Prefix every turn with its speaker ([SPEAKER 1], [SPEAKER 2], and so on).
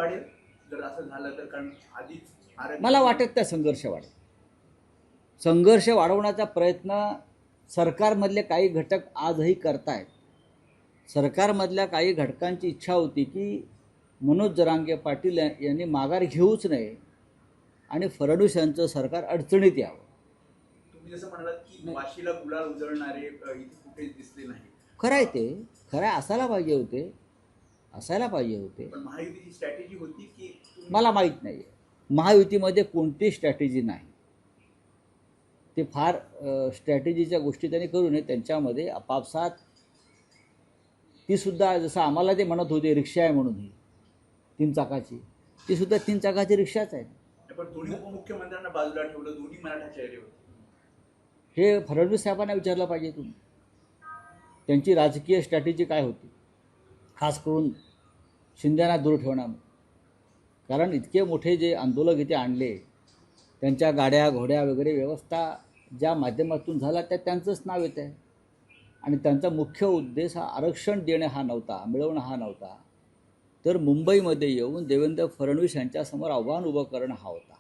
[SPEAKER 1] वाढेल जर असं झालं तर? कारण आधीच
[SPEAKER 2] मला वाटत नाही संघर्ष वाढेल. संघर्ष वाढवण्याचा प्रयत्न सरकारमधले काही घटक आजही करतायत. सरकारमधल्या काही घटकांची इच्छा होती की मनोज जरांगे पाटील यांनी माघार घेऊच नये आणि फडणवीस यांचं सरकार अडचणीत यावं.
[SPEAKER 1] तुम्ही जसं म्हणालात की वाशीला गुलाल उजळणारे इथे कुठेच दिसले नाही.
[SPEAKER 2] खरं आहे ते, खरं असायला पाहिजे होते, असायला पाहिजे होते.
[SPEAKER 1] पण महायुतीची स्ट्रॅटेजी होती की
[SPEAKER 2] मला माहीत नाही आहे. महायुतीमध्ये कोणती स्ट्रॅटेजी नाही. ते फार स्ट्रॅटेजीच्या गोष्टी त्यांनी करू नये. त्यांच्यामध्ये आपापसात तीसुद्धा जसं आम्हाला ते म्हणत होते रिक्षा आहे म्हणून, ही 3 चाकाची, तीसुद्धा 3 चाकाची रिक्षाच आहे.
[SPEAKER 1] पण दोन्ही उपमुख्यमंत्र्यांना बाजूला ठेवलं, दोन्ही मराठा चेहरे होते.
[SPEAKER 2] हे फडणवीस साहेबांना विचारलं पाहिजे तुम्ही, त्यांची राजकीय स्ट्रॅटेजी काय होती, खास करून शिंदेना दूर ठेवणं. कारण इतके मोठे जे आंदोलक इथे आणले, त्यांच्या गाड्या घोड्या वगैरे व्यवस्था ज्या माध्यमातून झाला त्या त्यांचंच नाव येतं आहे. आणि त्यांचा मुख्य उद्देश हा आरक्षण देणे हा नव्हता, मिळवणं हा नव्हता, तर मुंबईमध्ये येऊन देवेंद्र फडणवीस यांच्यासमोर आव्हान उभं करणं हा होता.